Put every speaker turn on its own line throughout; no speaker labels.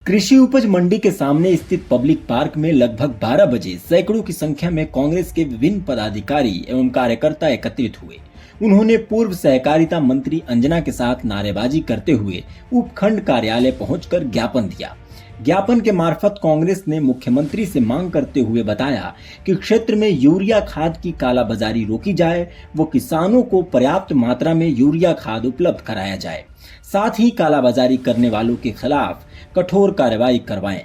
कृषि उपज मंडी के सामने स्थित पब्लिक पार्क में लगभग 12 बजे सैकड़ों की संख्या में कांग्रेस के विभिन्न पदाधिकारी एवं कार्यकर्ता एकत्रित हुए। उन्होंने पूर्व सहकारिता मंत्री अंजना के साथ नारेबाजी करते हुए उपखंड कार्यालय पहुंचकर ज्ञापन दिया। ज्ञापन के मार्फत कांग्रेस ने मुख्यमंत्री से मांग करते हुए बताया कि क्षेत्र में यूरिया खाद की कालाबाजारी रोकी जाए, वो किसानों को पर्याप्त मात्रा में यूरिया खाद उपलब्ध कराया जाए, साथ ही कालाबाजारी करने वालों के खिलाफ कठोर कार्रवाई करवाएं,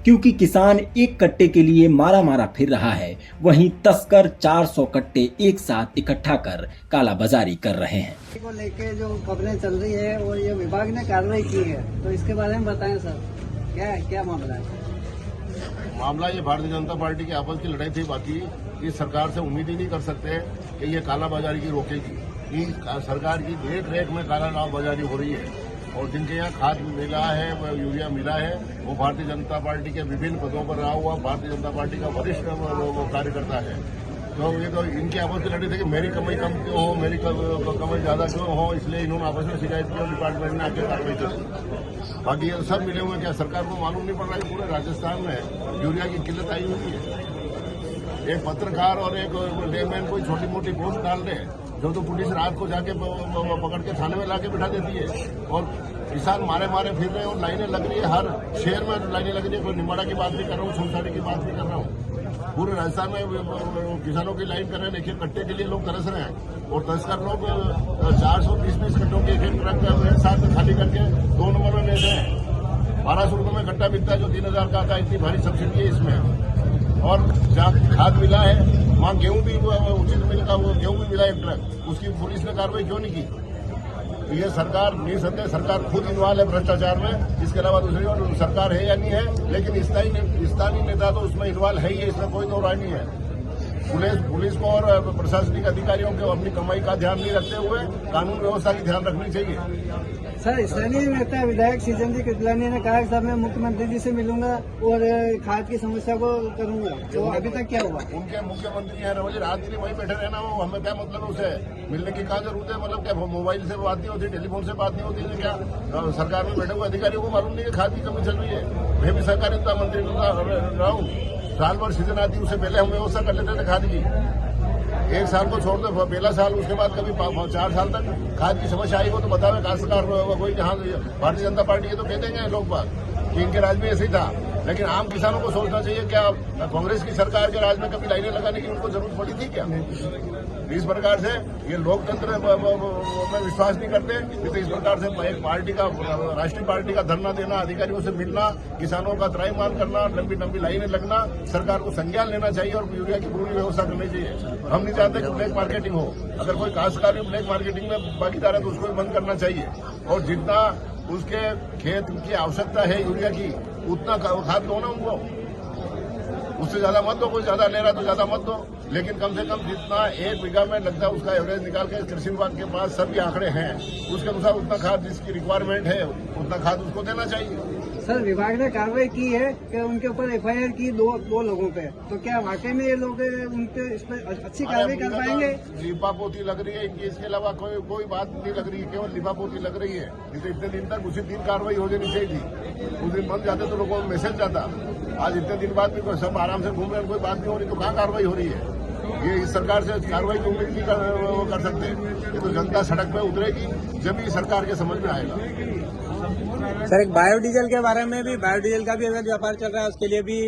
क्योंकि किसान एक कट्टे के लिए मारा मारा फिर रहा है, वहीं तस्कर 400 कट्टे एक साथ इकट्ठा कर कालाबाजारी कर रहे हैं।
को लेके जो खबरें चल रही है और ये विभाग ने कार्रवाई की है, तो इसके बारे में बताएं सर, क्या मामला है?
मामला ये भारतीय जनता पार्टी की आपस की लड़ाई थी। बाकी इस सरकार से उम्मीद ही नहीं कर सकते कि ये कालाबाजारी की रोकेगी। सरकार की देख रेख में कालाबाजारी हो रही है और जिनके यहाँ खाद मिला है, यूरिया मिला है, वो भारतीय जनता पार्टी के विभिन्न पदों पर रहा हुआ भारतीय जनता पार्टी का वरिष्ठ कार्यकर्ता है। तो ये तो इनकी आपस की लड़ी थी कि मेरी कमाई कम क्यों हो, मेरी कमाई ज्यादा क्यों हो, इसलिए इन्होंने आपस में शिकायत की और डिपार्टमेंट ने आके कार्रवाई कर। बाकी ये सब मिले हुए, क्या सरकार को मालूम नहीं पड़ रहा है पूरे राजस्थान में यूरिया की किल्लत आई हुई है। एक पत्रकार और एक लेमैन कोई छोटी मोटी पोस्ट डाल दे जो तो पुलिस रात को जाके पकड़ के थाने में लाके बिठा देती है और किसान मारे मारे फिर रहे हैं और लाइनें लग रही है। हर शहर में लाइनें लग रही है। कोई निमाड़ा की बात नहीं कर रहा हूँ, सुनसाड़ी की बात नहीं कर रहा हूँ। पूरे राजस्थान में किसानों की लाइन कर रहे हैं। देखिए कट्टे के लिए लोग तरस रहे हैं और तस्कर लोग 420 कट्टों के एक ट्रक साथ में खाली करके 2 नंबर में ले रहे हैं। 1200 रुपये में कट्टा मिलता है जो 3000 का आता है। इतनी भारी सब्सिडी है इसमें। और जहाँ खाद मिला है वहाँ गेहूं भी उचित मिलता, वो गेहूं भी मिला एक ट्रक, उसकी पुलिस ने कार्रवाई क्यों नहीं की? तो ये सरकार निसंदेह सरकार खुद इन्वॉल्व है भ्रष्टाचार में। इसके अलावा दूसरी और सरकार है या नहीं है, लेकिन स्थानीय नेता तो उसमें इन्वॉल्व है ही है, इसमें कोई दो राय नहीं है। पुलिस को और प्रशासनिक अधिकारियों को अपनी कमाई का ध्यान नहीं रखते हुए कानून व्यवस्था की ध्यान रखनी चाहिए।
सर, स्थानीय नेता विधायक सीजनजी कृपलानी ने कहा कि साहब मैं मुख्यमंत्री जी से मिलूंगा और खाद की समस्या को करूंगा, तो अभी तक क्या हुआ? उनके
मुख्यमंत्री है रोज रात दिन वहीं बैठे रहना, वो हमें क्या मतलब है उसे मिलने की कहाँ जरूरत है? मतलब क्या मोबाइल से बात नहीं होती, टेलीफोन से बात नहीं होती है? क्या सरकार में बैठे हुए अधिकारियों को मालूम नहीं है खाद की कमी चल रही है? मैं भी सहकारिता मंत्री रहा हूँ। साल भर सीजन आती है, उससे पहले हम व्यवस्था कर लेते थे खाद की। एक साल को छोड़ दो, पहला साल, उसके बाद कभी 4 साल तक खाद की समस्या आई हो तो बतावे काश्तकार कोई जहाँ भारतीय जनता पार्टी के तो कह देंगे लोग बात कि इनके राज में ऐसे ही था। लेकिन आम किसानों को सोचना चाहिए, क्या कांग्रेस की सरकार के राज में कभी लाइनें लगाने की उनको जरूरत पड़ी थी क्या? इस प्रकार से ये लोकतंत्र में विश्वास नहीं करते। तो इस प्रकार से एक पार्टी का, राष्ट्रीय पार्टी का धरना देना, अधिकारियों से मिलना, किसानों का त्राईमाल करना, लंबी लंबी लाइनें लगना, सरकार को संज्ञान लेना चाहिए और यूरिया की पूरी व्यवस्था करनी चाहिए। हम नहीं चाहते कि ब्लैक मार्केटिंग हो। अगर कोई काश्तकार ब्लैक मार्केटिंग में भागीदार है तो उसको भी बंद करना चाहिए और जितना उसके खेत की आवश्यकता है यूरिया की उतना खाद दो ना उनको, उससे ज्यादा मत दो। कोई ज्यादा ले रहा तो ज्यादा मत दो, लेकिन कम से कम जितना 1 बीघा में लगता है उसका एवरेज निकाल के कृषि विभाग के पास सभी आंकड़े हैं, उसके अनुसार उतना खाद जिसकी रिक्वायरमेंट है उतना खाद उसको देना चाहिए।
सर, विभाग ने कार्रवाई की है कि उनके ऊपर FIR की दो लोगों पे, तो क्या वाकई में ये लोग उनके इस पर अच्छी कार्रवाई कर पाएंगे?
लिपापोती लग रही है इनकी, इसके अलावा कोई बात नहीं लग रही है, केवल लिपापोती लग रही है। इतने दिन तक उसी दिन कार्रवाई हो जानी चाहिए थी। उस दिन बंद जाते तो लोगों को मैसेज जाता। आज इतने दिन बाद भी सब आराम से घूम रहे हैं, कोई बात नहीं हो रही, तो कहाँ कार्रवाई हो रही है? ये इस सरकार से कार्रवाई की उम्मीद नहीं कर सकते। ये तो जनता सड़क पे उतरेगी जब ही सरकार के समझ में आएगा।
सर, एक बायोडीजल के बारे में भी, बायोडीजल का भी अवैध व्यापार चल रहा है, उसके लिए भी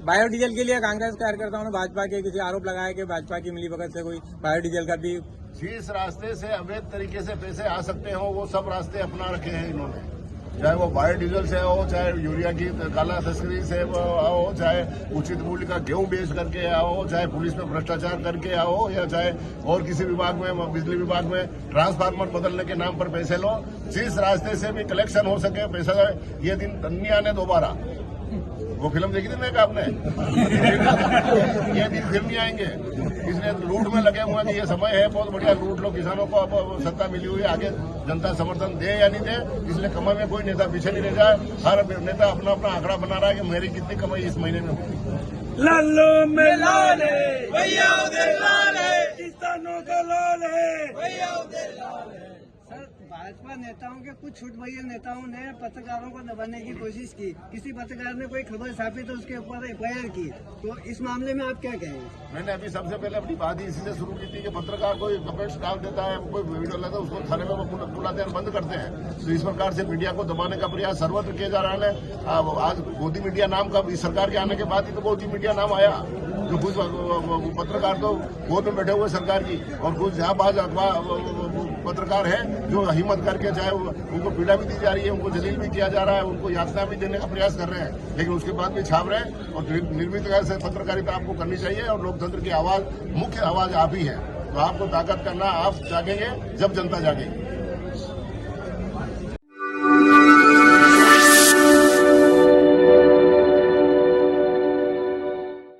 बायोडीजल के लिए कांग्रेस कार्यकर्ताओं ने भाजपा के किसी आरोप लगाया कि भाजपा की मिलीभगत से कोई बायोडीजल का भी
जिस रास्ते से अवैध तरीके से पैसे आ सकते हो वो सब रास्ते अपना रखे हैं इन्होंने, चाहे वो बायोडीजल से हो, चाहे यूरिया की काला तस्करी से हो, चाहे उचित मूल्य का गेहूं बेच करके आओ, चाहे पुलिस में भ्रष्टाचार करके आओ, या चाहे और किसी विभाग में, बिजली विभाग में ट्रांसफार्मर बदलने के नाम पर पैसे लो। जिस रास्ते से भी कलेक्शन हो सके पैसा, ये दिन नहीं आने दोबारा। वो फिल्म देखी थी ना आपने? ये दिन फिर नहीं आएंगे, इसलिए लूट में लगे हुए हैं कि ये समय है बहुत बढ़िया, लूट लो। किसानों को अब सत्ता मिली हुई है, आगे जनता समर्थन दे या नहीं दे, इसलिए कमाई में कोई नेता पीछे नहीं रह जाए। हर नेता अपना अपना आंकड़ा बना रहा है कि मेरी कितनी कमाई इस महीने में होगी।
लालो में लाल है भैया, उधर लाल है, किसानों का लाल है भैया, उधर लाल है।
भाजपा नेताओं के कुछ छुटभैया नेताओं ने पत्रकारों को दबाने की कोशिश की। किसी पत्रकार ने कोई खबर छापी तो उसके ऊपर एफआईआर की। तो इस मामले में आप क्या कहेंगे?
मैंने अभी सबसे पहले अपनी बात ही इसी से शुरू की थी कि पत्रकार कोई कमेंट्स डाल देता है, कोई वीडियो लेता है, उसको थाने में बुलाते हैं, बंद करते हैं। तो इस प्रकार से मीडिया को दबाने का प्रयास सर्वत्र किया जा रहा है। आज गोदी मीडिया नाम का इस सरकार के आने के बाद ही तो गोदी मीडिया नाम आया। जो कुछ पत्रकार तो गोद में बैठे हुए सरकार की, और कुछ जहाँबाज पत्रकार है जो हिम्मत करके, चाहे उनको पीड़ा भी दी जा रही है, उनको जलील भी किया जा रहा है, उनको यातना भी देने का प्रयास कर रहे हैं, लेकिन उसके बाद भी छाप रहे हैं। और निर्भीक से पत्रकारिता आपको करनी चाहिए, और लोकतंत्र की आवाज, मुख्य आवाज आप ही है। तो आपको ताकत करना, आप जागेंगे जब जनता जागेगी।